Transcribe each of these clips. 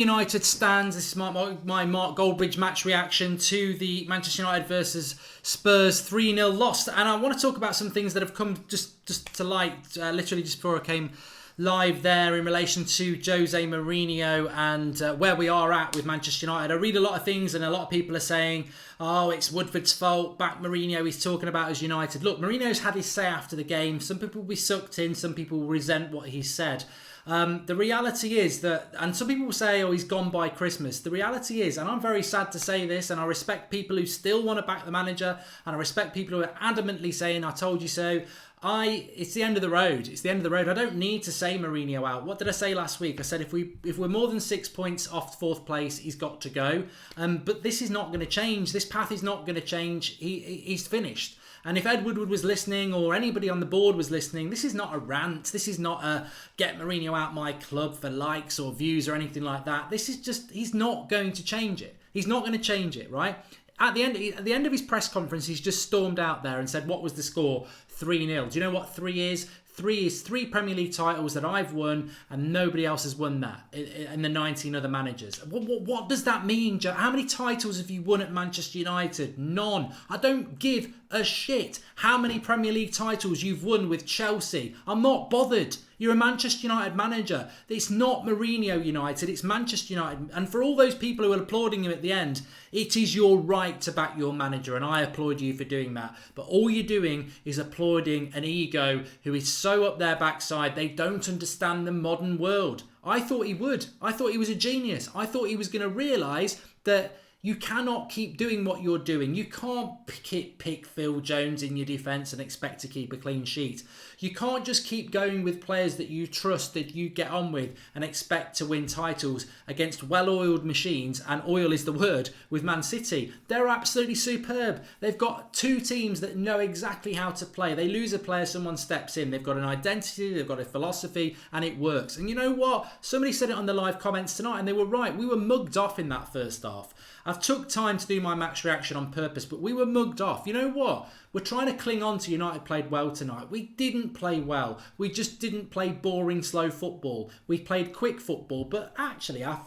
United stands. This is my Mark Goldbridge match reaction to the Manchester United versus Spurs 3-0 loss. And I want to talk about some things that have come just to light literally just before I came live there in relation to Jose Mourinho and where we are at with Manchester United. I read a lot of things and a lot of people are saying, oh, it's Woodford's fault, back Mourinho, he's talking about as United. Look, Mourinho's had his say after the game. Some people will be sucked in, some people will resent what he said. The reality is that, and some people will say, oh, he's gone by Christmas. The reality is, and I'm very sad to say this, and I respect people who still want to back the manager, and I respect people who are adamantly saying, I told you so. It's the end of the road. It's the end of the road. I don't need to say Mourinho out. What did I say last week? I said if we're more than 6 points off fourth place, he's got to go. But this is not going to change. This path is not going to change. He's finished. And if Ed Woodward was listening or anybody on the board was listening, this is not a rant. This is not a get Mourinho out my club for likes or views or anything like that. This is just, he's not going to change it. He's not going to change it, right? At the end of his press conference, he's just stormed out there and said, what was the score? 3-0. Do you know what 3 is? 3 is 3 Premier League titles that I've won and nobody else has won that in the 19 other managers. What does that mean, Joe? How many titles have you won at Manchester United? None. I don't give a shit how many Premier League titles you've won with Chelsea. I'm not bothered. You're a Manchester United manager. It's not Mourinho United, it's Manchester United. And for all those people who are applauding him at the end, it is your right to back your manager, and I applaud you for doing that. But all you're doing is applauding an ego who is so up their backside, they don't understand the modern world. I thought he would. I thought he was a genius. I thought he was going to realise that you cannot keep doing what you're doing. You can't pick Phil Jones in your defence and expect to keep a clean sheet. You can't just keep going with players that you trust, that you get on with, and expect to win titles against well-oiled machines, and oil is the word, with Man City. They're absolutely superb. They've got 2 teams that know exactly how to play. They lose a player, someone steps in. They've got an identity, they've got a philosophy, and it works. And you know what? Somebody said it on the live comments tonight, and they were right. We were mugged off in that first half. I've took time to do my match reaction on purpose, but we were mugged off. You know what? We're trying to cling on to United played well tonight. We didn't play well. We just didn't play boring, slow football. We played quick football, but actually our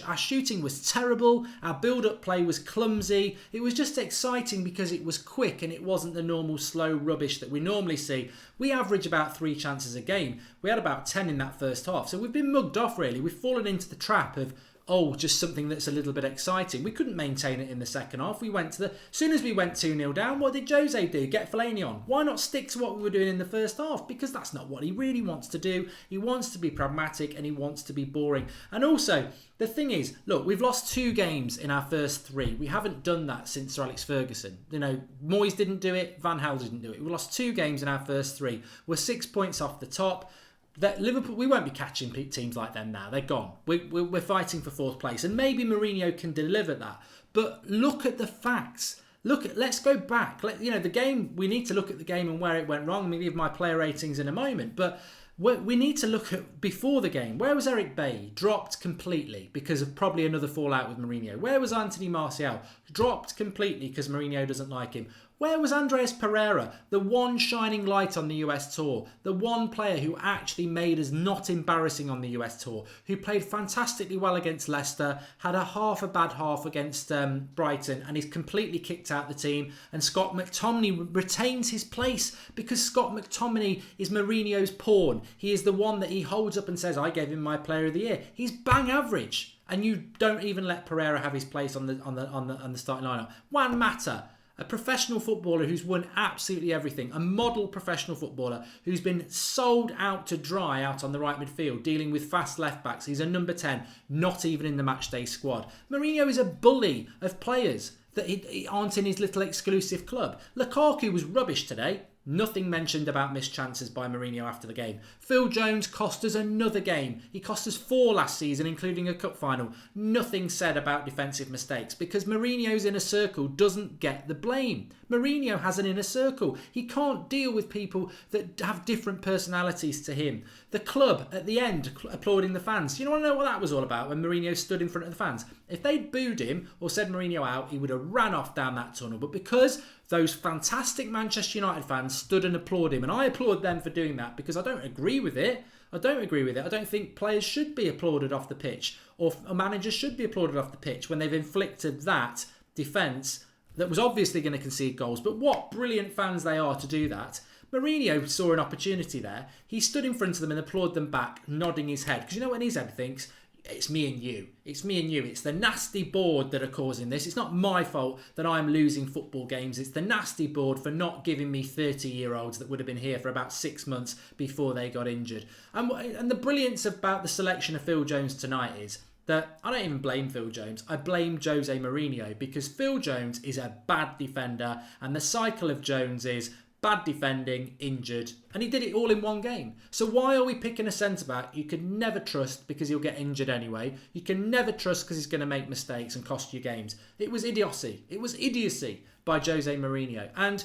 our shooting was terrible. Our build-up play was clumsy. It was just exciting because it was quick and it wasn't the normal slow rubbish that we normally see. We average about 3 chances a game. We had about 10 in that first half. So we've been mugged off, really. We've fallen into the trap of, oh, just something that's a little bit exciting. We couldn't maintain it in the second half. As soon as we went 2-0 down, what did Jose do? Get Fellaini on. Why not stick to what we were doing in the first half? Because that's not what he really wants to do. He wants to be pragmatic and he wants to be boring. And also, the thing is, look, we've lost 2 games in our first 3. We haven't done that since Sir Alex Ferguson. You know, Moyes didn't do it. Van Gaal didn't do it. We lost 2 games in our first 3. We're 6 points off the top. That Liverpool, we won't be catching teams like them now. They're gone. We're fighting for 4th place, and maybe Mourinho can deliver that. But look at the facts. Let's go back. The game. We need to look at the game and where it went wrong. I'm going to give my player ratings in a moment, but we need to look at before the game. Where was Eric Bailly? Dropped completely because of probably another fallout with Mourinho. Where was Anthony Martial? Dropped completely because Mourinho doesn't like him. Where was Andreas Pereira, the one shining light on the US tour, the one player who actually made us not embarrassing on the US tour, who played fantastically well against Leicester, had a bad half against Brighton, and he's completely kicked out the team, and Scott McTominay retains his place because Scott McTominay is Mourinho's pawn. He is the one that he holds up and says, I gave him my player of the year. He's bang average, and you don't even let Pereira have his place on the starting lineup. Juan Mata, a professional footballer who's won absolutely everything. A model professional footballer who's been sold out to dry out on the right midfield, dealing with fast left-backs. He's a number 10, not even in the matchday squad. Mourinho is a bully of players that aren't in his little exclusive club. Lukaku was rubbish today. Nothing mentioned about missed chances by Mourinho after the game. Phil Jones cost us another game. He cost us 4 last season, including a cup final. Nothing said about defensive mistakes because Mourinho's inner circle doesn't get the blame. Mourinho has an inner circle. He can't deal with people that have different personalities to him. The club at the end applauding the fans. You want to know what that was all about when Mourinho stood in front of the fans? If they'd booed him or said Mourinho out, he would have ran off down that tunnel. But because those fantastic Manchester United fans stood and applauded him, and I applaud them for doing that because I don't agree with it. I don't agree with it. I don't think players should be applauded off the pitch, or managers should be applauded off the pitch when they've inflicted that defence that was obviously going to concede goals. But what brilliant fans they are to do that. Mourinho saw an opportunity there. He stood in front of them and applauded them back, nodding his head. Because you know what his head thinks? It's me and you. It's me and you. It's the nasty board that are causing this. It's not my fault that I'm losing football games. It's the nasty board for not giving me 30-year-olds that would have been here for about 6 months before they got injured. And the brilliance about the selection of Phil Jones tonight is that I don't even blame Phil Jones. I blame Jose Mourinho, because Phil Jones is a bad defender, and the cycle of Jones is bad defending, injured, and he did it all in one game. So why are we picking a centre-back you could never trust because he'll get injured anyway? You can never trust because he's going to make mistakes and cost you games. It was idiocy. It was idiocy by Jose Mourinho. And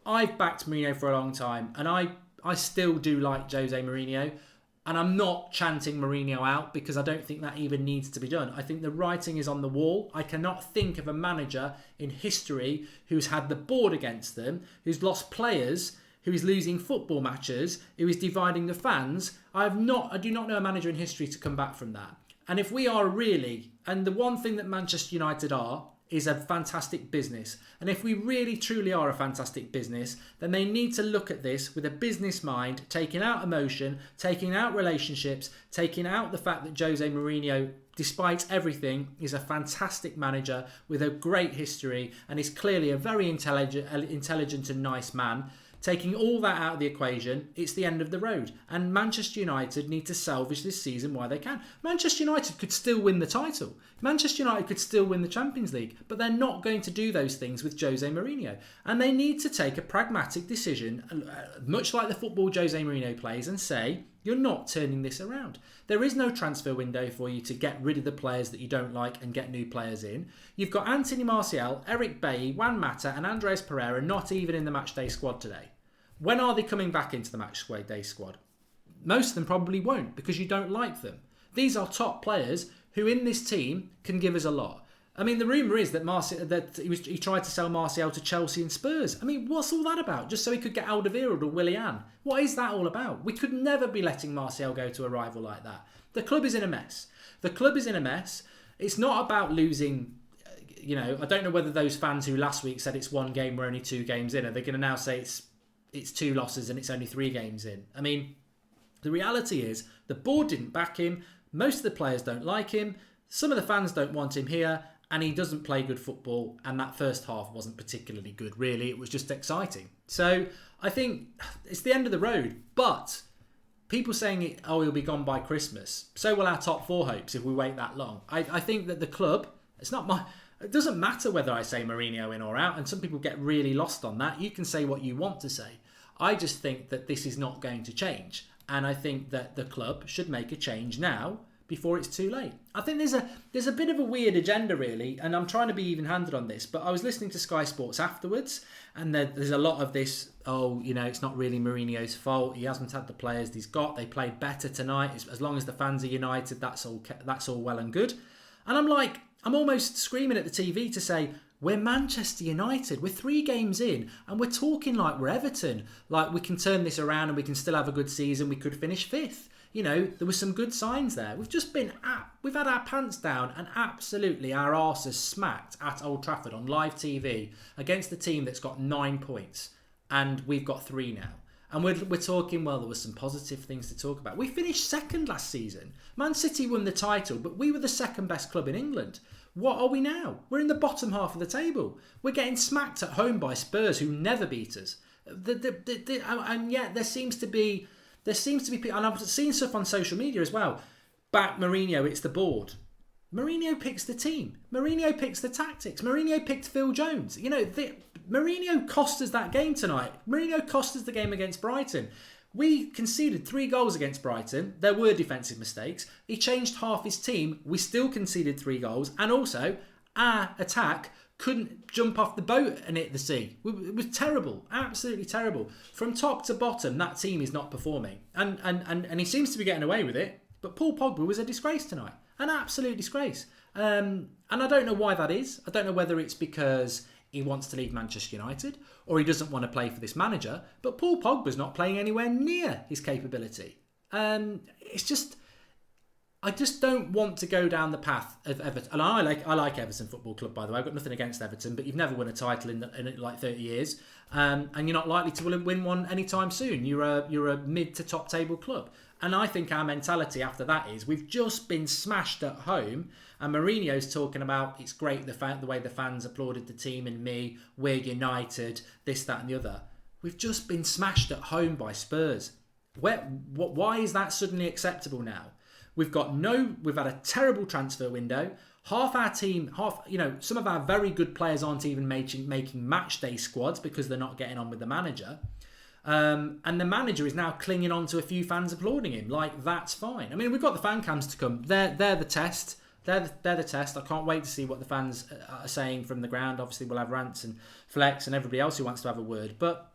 I've backed Mourinho for a long time, and I still do like Jose Mourinho. And I'm not chanting Mourinho out because I don't think that even needs to be done. I think the writing is on the wall. I cannot think of a manager in history who's had the board against them, who's lost players, who is losing football matches, who is dividing the fans. I do not know a manager in history to come back from that. And if we are really, and the one thing that Manchester United are, is a fantastic business. And if we really truly are a fantastic business, then they need to look at this with a business mind, taking out emotion, taking out relationships, taking out the fact that Jose Mourinho, despite everything, is a fantastic manager with a great history and is clearly a very intelligent and nice man. Taking all that out of the equation, it's the end of the road. And Manchester United need to salvage this season while they can. Manchester United could still win the title. Manchester United could still win the Champions League. But they're not going to do those things with Jose Mourinho. And they need to take a pragmatic decision, much like the football Jose Mourinho plays, and say, you're not turning this around. There is no transfer window for you to get rid of the players that you don't like and get new players in. You've got Anthony Martial, Eric Bailly, Juan Mata and Andres Pereira not even in the matchday squad today. When are they coming back into the matchday squad? Most of them probably won't, because you don't like them. These are top players who in this team can give us a lot. I mean, the rumour is that he tried to sell Martial to Chelsea and Spurs. I mean, what's all that about? Just so he could get Alderweireld or Willian? What is that all about? We could never be letting Martial go to a rival like that. The club is in a mess. The club is in a mess. It's not about losing. I don't know whether those fans who last week said it's one game, we're only 2 games in, are they going to now say it's 2 losses and it's only 3 games in? I mean, the reality is the board didn't back him. Most of the players don't like him. Some of the fans don't want him here. And he doesn't play good football. And that first half wasn't particularly good, really. It was just exciting. So I think it's the end of the road. But people saying, he'll be gone by Christmas. So will our top 4 hopes if we wait that long. I think that the club, it doesn't matter whether I say Mourinho in or out. And some people get really lost on that. You can say what you want to say. I just think that this is not going to change. And I think that the club should make a change now, before it's too late. I think there's a bit of a weird agenda, really, and I'm trying to be even-handed on this, but I was listening to Sky Sports afterwards, and there's a lot of this, it's not really Mourinho's fault, he hasn't had the players he's got, they played better tonight, as long as the fans are united, that's all well and good. And I'm almost screaming at the TV to say, we're Manchester United. We're 3 games in and we're talking like we're Everton. Like we can turn this around and we can still have a good season. We could finish 5th. There were some good signs there. We've had our pants down and absolutely our arses smacked at Old Trafford on live TV against the team that's got 9 points. And we've got 3 now. And we're talking, well, there were some positive things to talk about. We finished 2nd last season. Man City won the title, but we were the 2nd best club in England. What are we now? We're in the bottom half of the table. We're getting smacked at home by Spurs, who never beat us. And yet there seems to be, and I've seen stuff on social media as well. Back Mourinho, it's the board. Mourinho picks the team. Mourinho picks the tactics. Mourinho picked Phil Jones. Mourinho cost us that game tonight. Mourinho cost us the game against Brighton. We conceded 3 goals against Brighton. There were defensive mistakes. He changed half his team. We still conceded 3 goals. And also, our attack couldn't jump off the boat and hit the sea. It was terrible. Absolutely terrible. From top to bottom, that team is not performing. And he seems to be getting away with it. But Paul Pogba was a disgrace tonight. An absolute disgrace. And I don't know why that is. I don't know whether it's because he wants to leave Manchester United or he doesn't want to play for this manager. But Paul Pogba's not playing anywhere near his capability. It's just, I just don't want to go down the path of Everton. And I like Everton Football Club, by the way. I've got nothing against Everton, but you've never won a title in like 30 years, and you're not likely to win one anytime soon. You're a mid to top table club, and I think our mentality after that is we've just been smashed at home. And Mourinho's talking about it's great the way the fans applauded the team and me. We're united. This, that, and the other. We've just been smashed at home by Spurs. Why is that suddenly acceptable now? We've had a terrible transfer window. Half our team, some of our very good players aren't even making match day squads because they're not getting on with the manager. And the manager is now clinging on to a few fans applauding him. Like, that's fine. I mean, we've got the fan cams to come. They're the test. They're the test. I can't wait to see what the fans are saying from the ground. Obviously, we'll have Rants and Flex and everybody else who wants to have a word. But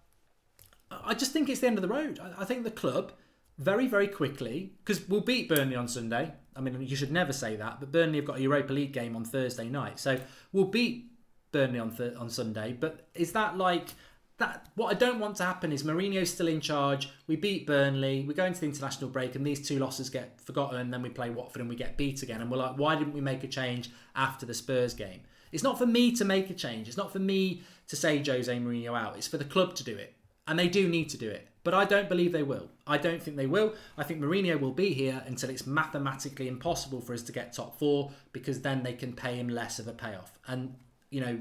I just think it's the end of the road. I think the club, very, very quickly, because we'll beat Burnley on Sunday. I mean, you should never say that, but Burnley have got a Europa League game on Thursday night. So we'll beat Burnley on Sunday. But is that like that? What I don't want to happen is Mourinho's still in charge. We beat Burnley. We go into the international break and these two losses get forgotten. And then we play Watford and we get beat again. And we're like, why didn't we make a change after the Spurs game? It's not for me to make a change. It's not for me to say Jose Mourinho out. It's for the club to do it. And they do need to do it. But I don't believe they will. I don't think they will. I think Mourinho will be here until it's mathematically impossible for us to get top four, because then they can pay him less of a payoff. And,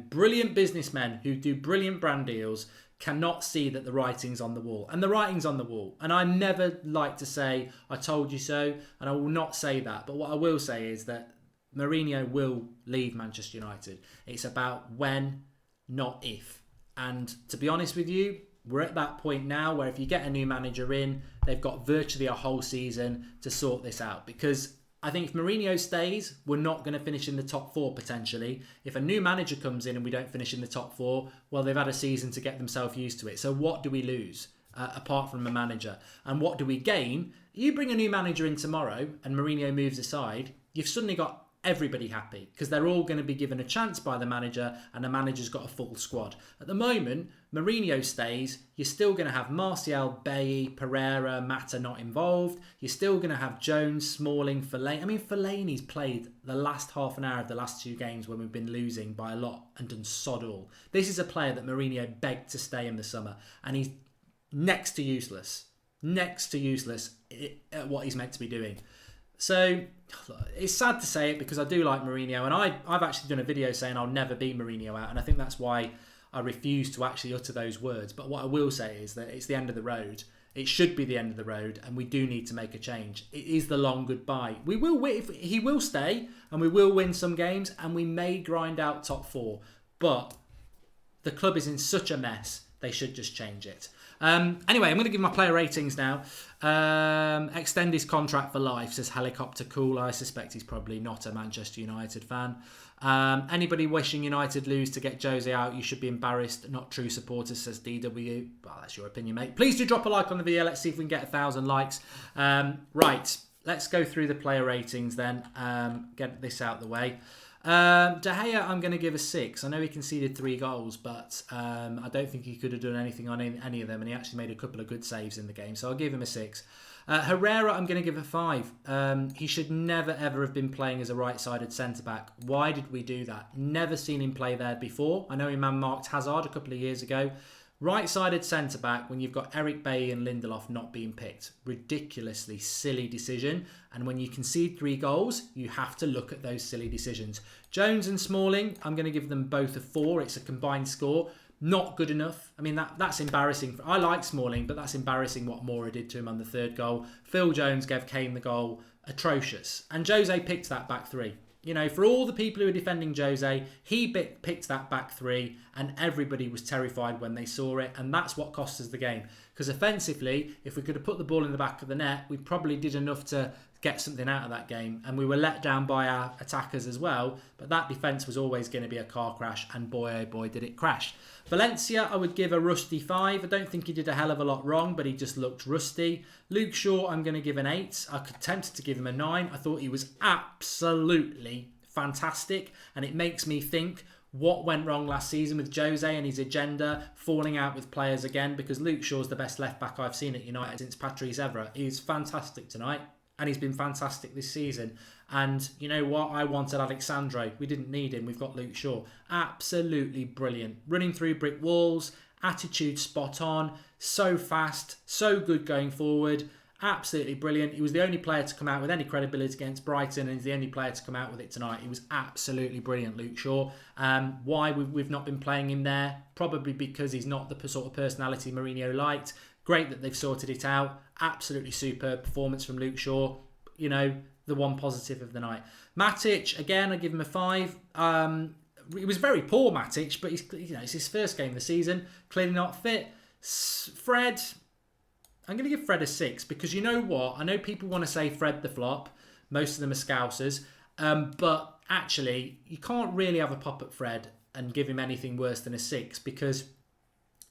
brilliant businessmen who do brilliant brand deals cannot see that the writing's on the wall. And the writing's on the wall. And I never like to say, I told you so. And I will not say that. But what I will say is that Mourinho will leave Manchester United. It's about when, not if. And to be honest with you, we're at that point now where if you get a new manager in, they've got virtually a whole season to sort this out. Because I think if Mourinho stays, we're not going to finish in the top four potentially. If a new manager comes in and we don't finish in the top four, well, they've had a season to get themselves used to it. So what do we lose apart from a manager? And what do we gain? You bring a new manager in tomorrow and Mourinho moves aside, you've suddenly got everybody happy because they're all going to be given a chance by the manager and the manager's got a full squad. At the moment, Mourinho stays, you're still going to have Martial, Bailly, Pereira, Mata not involved. You're still going to have Jones, Smalling, Fellaini. I mean, Fellaini's played the last half an hour of the last two games when we've been losing by a lot and done sod all. This is a player that Mourinho begged to stay in the summer and he's next to useless at what he's meant to be doing. So it's sad to say it because I do like Mourinho, and I've actually done a video saying I'll never beat Mourinho out, and I think that's why I refuse to actually utter those words. But what I will say is that it's the end of the road. It should be the end of the road, and we do need to make a change. It is the long goodbye. We will win. He will stay, and we will win some games, and we may grind out top four. But the club is in such a mess, they should just change it. Anyway, I'm going to give my player ratings now. Extend his contract for life, says Helicopter Cool. I suspect he's probably not a Manchester United fan. Anybody wishing United lose to get Jose out, you should be embarrassed. Not true supporters, says DW. Well, that's your opinion, mate. Please do drop a like on the video. Let's see if we can get 1,000 likes. Right, let's go through the player ratings then. Get this out the way. De Gea, I'm going to give a 6. I know he conceded 3 goals, but I don't think he could have done anything on any of them, and he actually made a couple of good saves in the game, so I'll give him a 6. Herrera, I'm going to give a 5. He should never, ever have been playing as a right-sided centre-back. Why did we do that? Never seen him play there before. I know he man-marked Hazard a couple of years ago. Right-sided centre-back when you've got Eric Bailly and Lindelof not being picked. Ridiculously silly decision. And when you concede 3 goals, you have to look at those silly decisions. Jones and Smalling, I'm going to give them both a 4. It's a combined score. Not good enough. I mean, that's embarrassing. I like Smalling, but that's embarrassing what Moura did to him on the 3rd goal. Phil Jones gave Kane the goal. Atrocious. And Jose picked that back 3. For all the people who are defending Jose, he picked that back 3 and everybody was terrified when they saw it, and that's what cost us the game. Because offensively, if we could have put the ball in the back of the net, we probably did enough to get something out of that game, and we were let down by our attackers as well, but that defence was always going to be a car crash, and boy oh boy did it crash. Valencia, I would give a rusty 5. I don't think he did a hell of a lot wrong, but he just looked rusty. Luke Shaw, I'm going to give an 8. I could tempt to give him a 9. I thought he was absolutely fantastic, and it makes me think, what went wrong last season with Jose and his agenda, falling out with players again, because Luke Shaw's the best left-back I've seen at United since Patrice Evra. He's fantastic tonight, and he's been fantastic this season. And you know what? I wanted Alexandro. We didn't need him. We've got Luke Shaw. Absolutely brilliant. Running through brick walls, attitude spot on, so fast, so good going forward. Absolutely brilliant. He was the only player to come out with any credibility against Brighton, and he's the only player to come out with it tonight. He was absolutely brilliant, Luke Shaw. Why we've not been playing him there? Probably because he's not the sort of personality Mourinho liked. Great that they've sorted it out. Absolutely superb performance from Luke Shaw. You know, the one positive of the night. Matic, again, I give him a 5. It was very poor, Matic, but it's his first game of the season. Clearly not fit. Fred, I'm going to give Fred a 6 because you know what? I know people want to say Fred the flop. Most of them are Scousers. But actually, you can't really have a pop at Fred and give him anything worse than a 6 because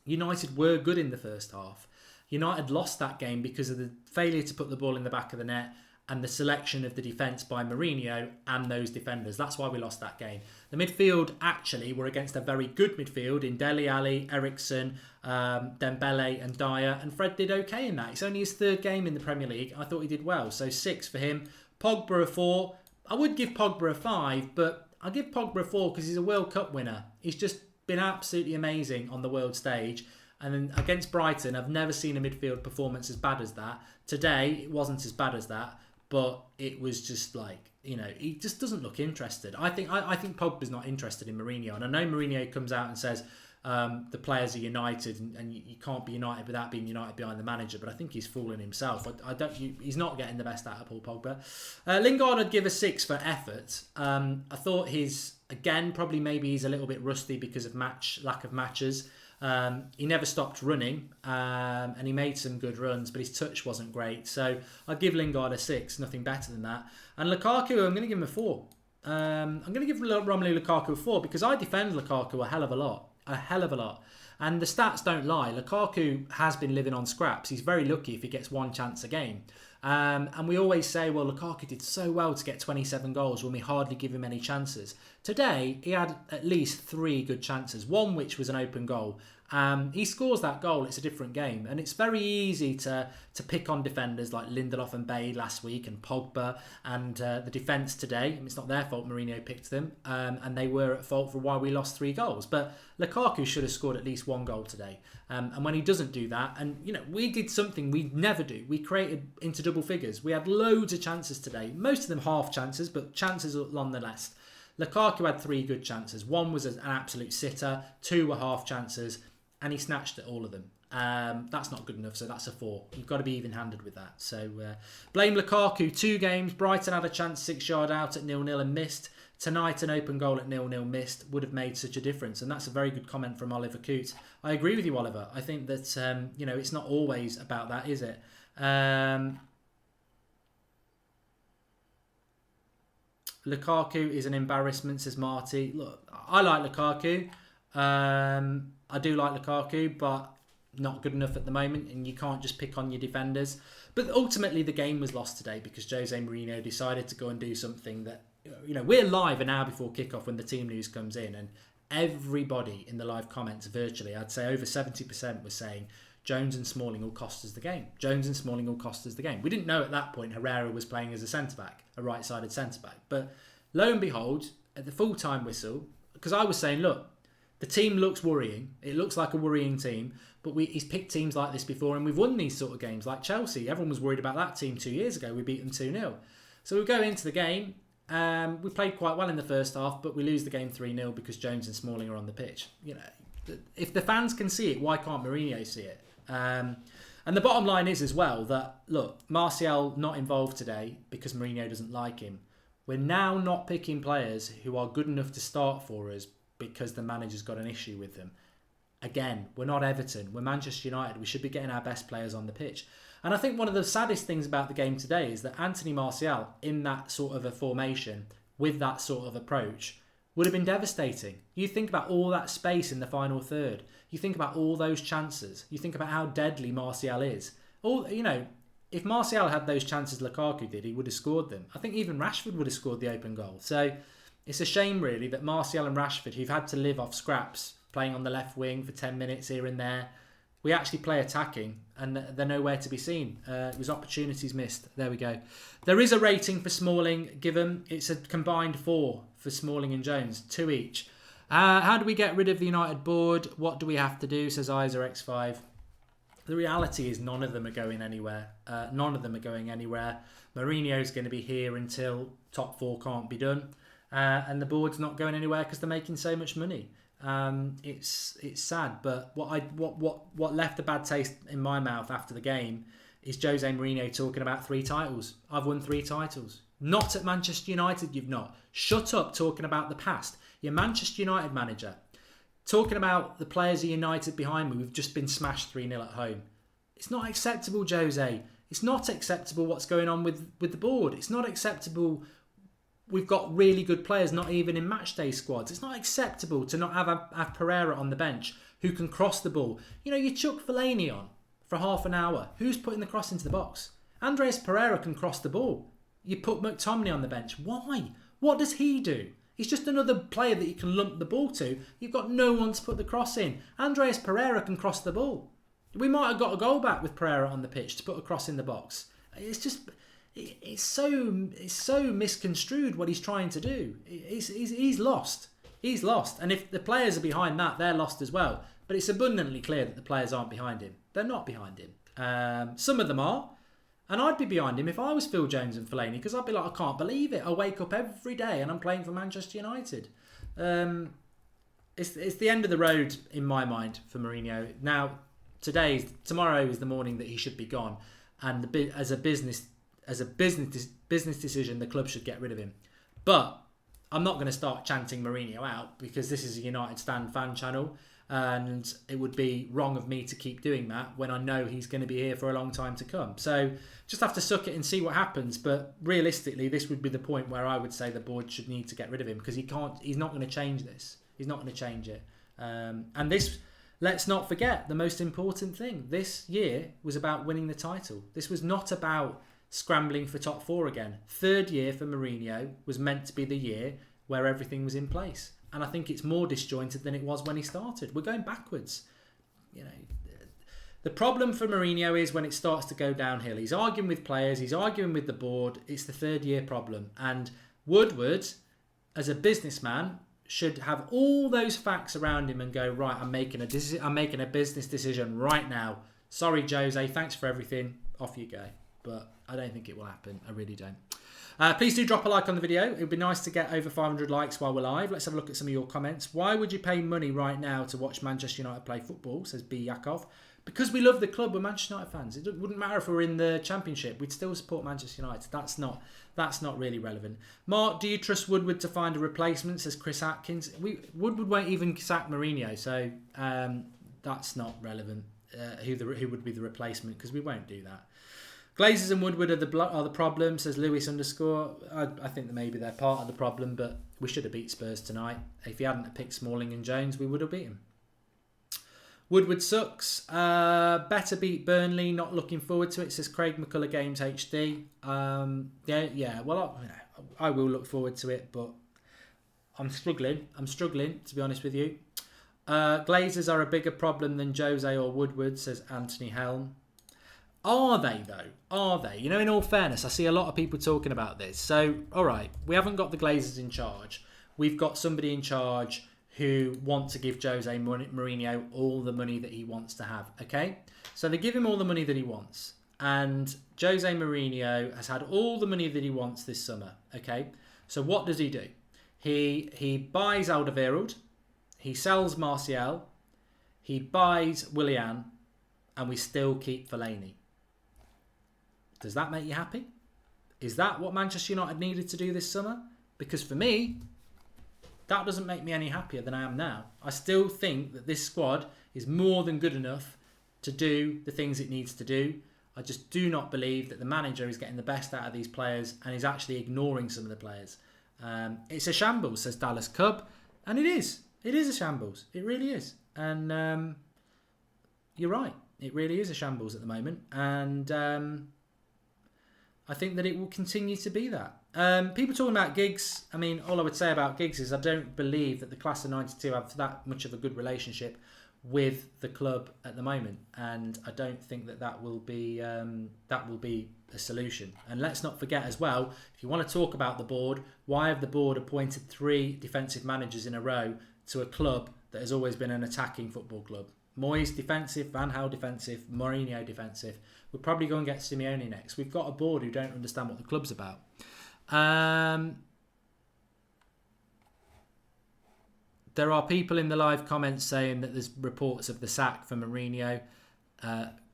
United were good in the first half. United lost that game because of the failure to put the ball in the back of the net and the selection of the defence by Mourinho and those defenders. That's why we lost that game. The midfield actually were against a very good midfield in Dele Alli, Eriksen, Dembele and Dyer, and Fred did okay in that. It's only his 3rd game in the Premier League. I thought he did well, so 6 for him. Pogba a 4. I would give Pogba a 5, but I'll give Pogba a 4 because he's a World Cup winner. He's just been absolutely amazing on the world stage. And then against Brighton, I've never seen a midfield performance as bad as that. Today, it wasn't as bad as that, but it was just like, you know, he just doesn't look interested. I think Pogba's not interested in Mourinho. And I know Mourinho comes out and says the players are united and you can't be united without being united behind the manager, but I think he's fooling himself. He's not getting the best out of Paul Pogba. Lingard I'd give a 6 for effort. I thought maybe he's a little bit rusty because of lack of matches. He never stopped running and he made some good runs, but his touch wasn't great. So I'd give Lingard a 6, nothing better than that. And Lukaku, I'm going to give him a 4. I'm going to give Romelu Lukaku a 4 because I defend Lukaku a hell of a lot. And the stats don't lie. Lukaku has been living on scraps. He's very lucky if he gets one chance a game. And we always say, well, Lukaku did so well to get 27 goals when we hardly give him any chances. Today, he had at least 3 good chances, one which was an open goal. He scores that goal, it's a different game. And it's very easy to pick on defenders like Lindelof and Bailly last week and Pogba and the defence today. It's not their fault Mourinho picked them. And they were at fault for why we lost 3 goals. But Lukaku should have scored at least 1 goal today. And when he doesn't do that, and you know, we did something we never do. We created into double figures. We had loads of chances today. Most of them half chances, but chances nonetheless. Lukaku had 3 good chances. 1 was an absolute sitter. 2 were half chances. And he snatched at all of them. That's not good enough, so that's a 4. You've got to be even-handed with that. So blame Lukaku. 2 games. Brighton had a chance 6 yard out at 0-0 and missed. Tonight, an open goal at 0-0 missed would have made such a difference. And that's a very good comment from Oliver Coote. I agree with you, Oliver. I think that, it's not always about that, is it? Lukaku is an embarrassment, says Marty. Look, I like Lukaku. I do like Lukaku, but not good enough at the moment, and you can't just pick on your defenders. But ultimately, the game was lost today because Jose Mourinho decided to go and do something that, we're live an hour before kickoff when the team news comes in, and everybody in the live comments, virtually, I'd say over 70% was saying Jones and Smalling will cost us the game. Jones and Smalling will cost us the game. We didn't know at that point Herrera was playing as a centre-back, a right-sided centre-back. But lo and behold, at the full-time whistle, because I was saying, look, the team looks worrying. It looks like a worrying team, but he's picked teams like this before and we've won these sort of games, like Chelsea. Everyone was worried about that team 2 years ago. We beat them 2-0. So we go into the game. We played quite well in the first half, but we lose the game 3-0 because Jones and Smalling are on the pitch. If the fans can see it, why can't Mourinho see it? And the bottom line is as well that, look, Martial not involved today because Mourinho doesn't like him. We're now not picking players who are good enough to start for us because the manager's got an issue with them. Again, we're not Everton. We're Manchester United. We should be getting our best players on the pitch. And I think one of the saddest things about the game today is that Anthony Martial, in that sort of a formation, with that sort of approach, would have been devastating. You think about all that space in the final third. You think about all those chances. You think about how deadly Martial is. If Martial had those chances Lukaku did, he would have scored them. I think even Rashford would have scored the open goal. So, It's a shame, really, that Martial and Rashford, who've had to live off scraps, playing on the left wing for 10 minutes here and there, we actually play attacking, and they're nowhere to be seen. It was opportunities missed. There we go. There is a rating for Smalling given. It's a combined 4 for Smalling and Jones, 2 each. How do we get rid of the United board? What do we have to do, says Isa-X5. The reality is none of them are going anywhere. None of them are going anywhere. Mourinho's going to be here until top 4 can't be done. And the board's not going anywhere because they're making so much money. It's sad, but what left a bad taste in my mouth after the game is Jose Mourinho talking about 3 titles. I've won 3 titles. Not at Manchester United, you've not. Shut up talking about the past. You're Manchester United manager. Talking about the players of United behind me, we've just been smashed 3-0 at home. It's not acceptable, Jose. It's not acceptable what's going on with the board. It's not acceptable. We've got really good players, not even in matchday squads. It's not acceptable to not have Pereira on the bench who can cross the ball. You know, you chuck Fellaini on for half an hour. Who's putting the cross into the box? Andreas Pereira can cross the ball. You put McTominay on the bench. Why? What does he do? He's just another player that you can lump the ball to. You've got no one to put the cross in. Andreas Pereira can cross the ball. We might have got a goal back with Pereira on the pitch to put a cross in the box. It's just... It's so misconstrued what he's trying to do. He's lost. He's lost. And if the players are behind that, they're lost as well. But it's abundantly clear that the players aren't behind him. They're not behind him. Some of them are. And I'd be behind him if I was Phil Jones and Fellaini, because I'd be like, I can't believe it. I wake up every day and I'm playing for Manchester United. It's the end of the road in my mind for Mourinho. Now, tomorrow is the morning that he should be gone. And as a business decision, the club should get rid of him. But I'm not going to start chanting Mourinho out because this is a United Stand fan channel, and it would be wrong of me to keep doing that when I know he's going to be here for a long time to come. So just have to suck it and see what happens. But realistically, this would be the point where I would say the board should need to get rid of him, because he's not going to change this. He's not going to change it. And this, let's not forget, the most important thing this year was about winning the title. This was not about scrambling for top 4 again. 3rd year for Mourinho was meant to be the year where everything was in place. And I think it's more disjointed than it was when he started. We're going backwards. You know, the problem for Mourinho is when it starts to go downhill. He's arguing with players. He's arguing with the board. It's the 3rd year problem. And Woodward, as a businessman, should have all those facts around him and go, right, I'm making a business decision right now. Sorry, Jose. Thanks for everything. Off you go. But I don't think it will happen. I really don't. Please do drop a like on the video. It would be nice to get over 500 likes while we're live. Let's have a look at some of your comments. Why would you pay money right now to watch Manchester United play football, says B. Yakov? Because we love the club. We're Manchester United fans. It wouldn't matter if we're in the Championship. We'd still support Manchester United. That's not really relevant. Mark, do you trust Woodward to find a replacement, says Chris Atkins? Woodward won't even sack Mourinho, so that's not relevant. Who would be the replacement, because we won't do that. Glazers and Woodward are the problem, says Lewis _ I think that maybe they're part of the problem, but we should have beat Spurs tonight. If he hadn't picked Smalling and Jones, we would have beat him. Woodward sucks. Better beat Burnley. Not looking forward to it, says Craig McCullough Games HD. Well, I will look forward to it, but I'm struggling. To be honest with you. Glazers are a bigger problem than Jose or Woodward, says Anthony Helm. Are they, though? Are they? You know, in all fairness, I see a lot of people talking about this. So, all right, we haven't got the Glazers in charge. We've got somebody in charge who wants to give Jose Mourinho all the money that he wants to have, okay? So they give him all the money that he wants. And Jose Mourinho has had all the money that he wants this summer, okay? So what does he do? He buys Alderweireld, he sells Martial, he buys Willian, and we still keep Fellaini. Does that make you happy? Is that what Manchester United needed to do this summer? Because for me, that doesn't make me any happier than I am now. I still think that this squad is more than good enough to do the things it needs to do. I just do not believe that the manager is getting the best out of these players and is actually ignoring some of the players. It's a shambles, says Dallas Cub. And it is. It is a shambles. It really is. And you're right. It really is a shambles at the moment. And I think that it will continue to be that. People talking about Giggs. I mean, all I would say about Giggs is I don't believe that the class of '92 have that much of a good relationship with the club at the moment, and I don't think that will be a solution. And let's not forget as well, if you want to talk about the board, why have the board appointed 3 defensive managers in a row to a club that has always been an attacking football club? Moyes defensive, Van Gaal defensive, Mourinho defensive. We'll probably go and get Simeone next. We've got a board who don't understand what the club's about. There are people in the live comments saying that there's reports of the sack for Mourinho.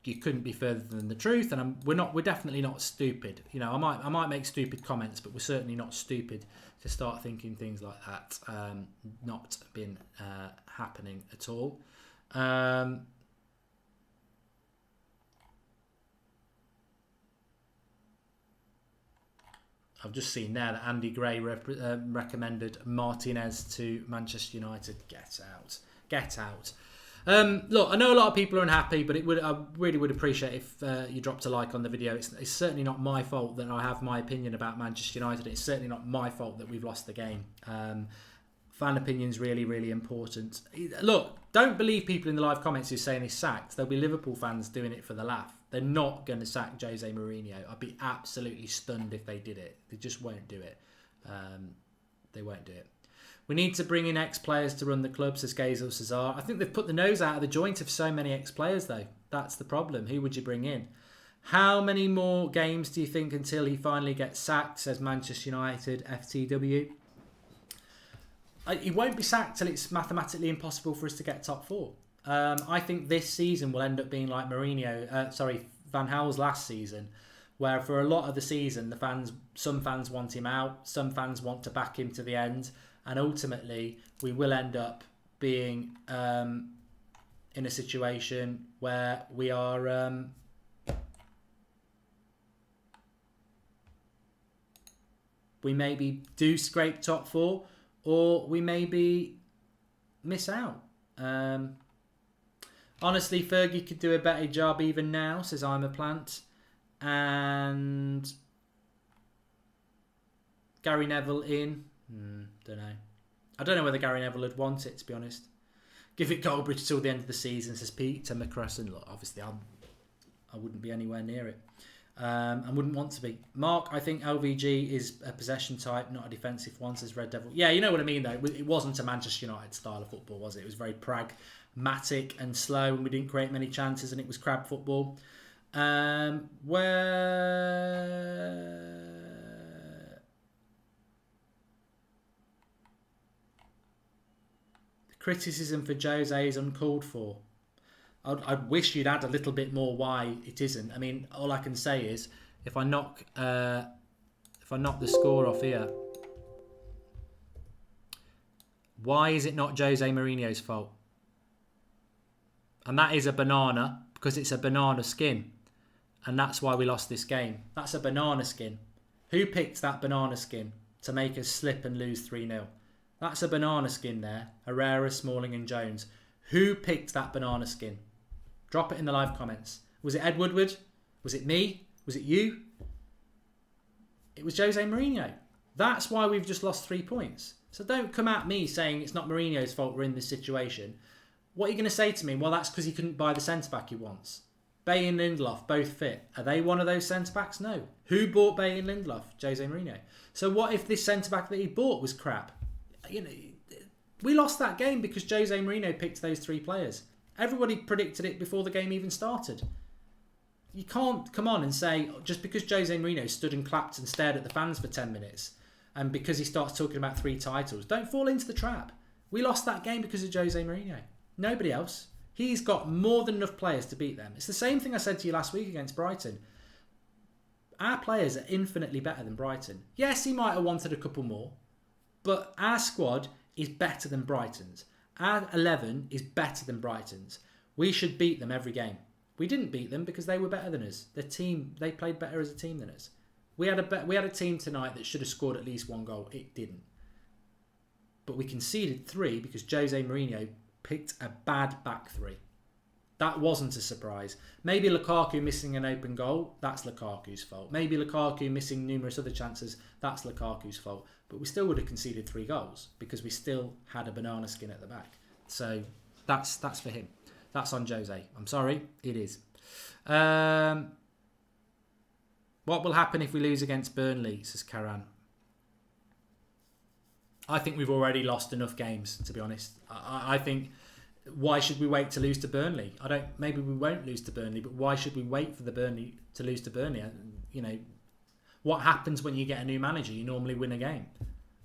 You couldn't be further than the truth, and we're definitely not stupid. You know, I might make stupid comments, but we're certainly not stupid to start thinking things like that. Not been happening at all. I've just seen there that Andy Gray recommended Martinez to Manchester United. Get out. Look, I know a lot of people are unhappy, but I really would appreciate if you dropped a like on the video. It's certainly not my fault that I have my opinion about Manchester United. It's certainly not my fault that we've lost the game. Fan opinion's really, really important. Look, don't believe people in the live comments who are saying he's sacked. There'll be Liverpool fans doing it for the laugh. They're not going to sack Jose Mourinho. I'd be absolutely stunned if they did it. They just won't do it. They won't do it. We need to bring in ex-players to run the club, says Gazel Cesar. I think they've put the nose out of the joint of so many ex-players, though. That's the problem. Who would you bring in? How many more games do you think until he finally gets sacked, says Manchester United FTW? He won't be sacked till it's mathematically impossible for us to get top 4. I think this season will end up being like Van Gaal's last season, where for a lot of the season, some fans want him out, some fans want to back him to the end, and ultimately we will end up being in a situation where we are we maybe do scrape top 4, or we maybe miss out. Honestly, Fergie could do a better job even now, says I'm a plant. And Gary Neville in. Don't know. I don't know whether Gary Neville would want it, to be honest. Give it Goldbridge till the end of the season, says Peter McCresson. Look, obviously, I wouldn't be anywhere near it. And wouldn't want to be. Mark, I think LVG is a possession type, not a defensive one, says Red Devil. Yeah, you know what I mean, though. It wasn't a Manchester United style of football, was it? It was very pragmatic and slow, and we didn't create many chances, and it was crab football. The criticism for Jose is uncalled for. I wish you'd add a little bit more why it isn't. I mean, all I can say is if I knock the score off here, why is it not Jose Mourinho's fault? And that is a banana, because it's a banana skin, and that's why we lost this game. That's a banana skin. Who picked that banana skin to make us slip and lose 3-0? That's a banana skin there. Herrera, Smalling and Jones. Who picked that banana skin? Drop it in the live comments. Was it Ed Woodward? Was it me? Was it you? It was Jose Mourinho. That's why we've just lost 3 points. So don't come at me saying it's not Mourinho's fault we're in this situation. What are you going to say to me? Well, that's because he couldn't buy the centre-back he wants. Bay and Lindelof, both fit. Are they one of those centre-backs? No. Who bought Bay and Lindelof? Jose Mourinho. So what if this centre-back that he bought was crap? You know, we lost that game because Jose Mourinho picked those 3 players. Everybody predicted it before the game even started. You can't come on and say, just because Jose Mourinho stood and clapped and stared at the fans for 10 minutes, and because he starts talking about 3 titles, don't fall into the trap. We lost that game because of Jose Mourinho. Nobody else. He's got more than enough players to beat them. It's the same thing I said to you last week against Brighton. Our players are infinitely better than Brighton. Yes, he might have wanted a couple more, but our squad is better than Brighton's. Our 11 is better than Brighton's. We should beat them every game. We didn't beat them because they were better than us. They played better as a team than us. We had a team tonight that should have scored at least 1 goal. It didn't. But we conceded 3 because Jose Mourinho picked a bad back 3. That wasn't a surprise. Maybe Lukaku missing an open goal, that's Lukaku's fault. Maybe Lukaku missing numerous other chances, that's Lukaku's fault. But we still would have conceded 3 goals because we still had a banana skin at the back. So that's for him. That's on Jose. I'm sorry, it is. What will happen if we lose against Burnley, says Karan. I think we've already lost enough games, to be honest. I think... Why should we wait to lose to Burnley? Maybe we won't lose to Burnley, but why should we wait for to lose to Burnley? You know, what happens when you get a new manager? You normally win a game.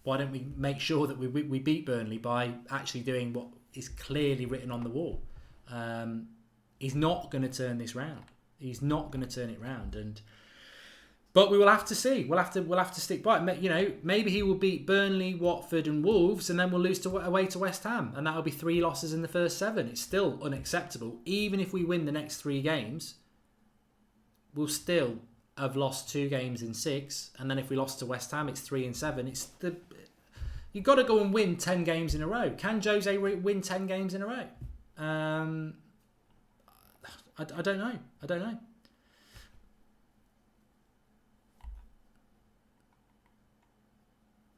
Why don't we make sure that we beat Burnley by actually doing what is clearly written on the wall? He's not going to turn this round. He's not going to turn it round, but we will have to see. We'll have to stick by it. You know, maybe he will beat Burnley, Watford, and Wolves, and then we'll lose away to West Ham, and that will be 3 losses in the first 7. It's still unacceptable. Even if we win the next 3 games, we'll still have lost 2 games in 6, and then if we lost to West Ham, it's 3 and 7. You've got to go and win 10 games in a row. Can Jose win 10 games in a row? I don't know. I don't know.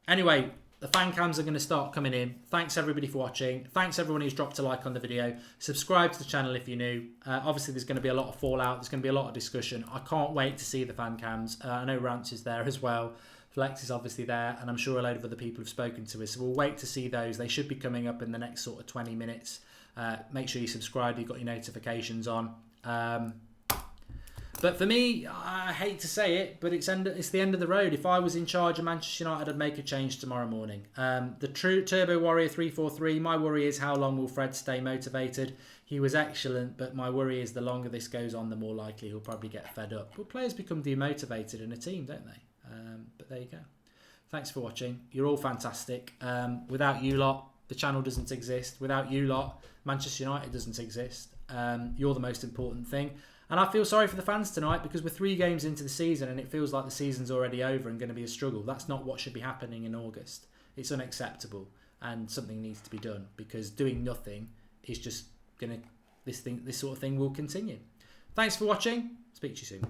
Anyway, the fan cams are going to start coming in. Thanks everybody for watching. Thanks everyone who's dropped a like on the video. Subscribe to the channel if you're new. Obviously, there's going to be a lot of fallout. There's going to be a lot of discussion. I can't wait to see the fan cams. I know Rance is there as well. Flex is obviously there. And I'm sure a load of other people have spoken to us. So we'll wait to see those. They should be coming up in the next sort of 20 minutes. Make sure you subscribe. You've got your notifications on. But for me, I hate to say it, but it's the end of the road. If I was in charge of Manchester United, I'd make a change tomorrow morning. The true Turbo Warrior 343, my worry is how long will Fred stay motivated? He was excellent, but my worry is the longer this goes on, the more likely he'll probably get fed up. But players become demotivated in a team, don't they? But there you go. Thanks for watching. You're all fantastic. Without you lot, the channel doesn't exist. Without you lot, Manchester United doesn't exist. You're the most important thing. And I feel sorry for the fans tonight because we're 3 games into the season and it feels like the season's already over and going to be a struggle. That's not what should be happening in August. It's unacceptable and something needs to be done because doing nothing is just going to... This sort of thing will continue. Thanks for watching. Speak to you soon.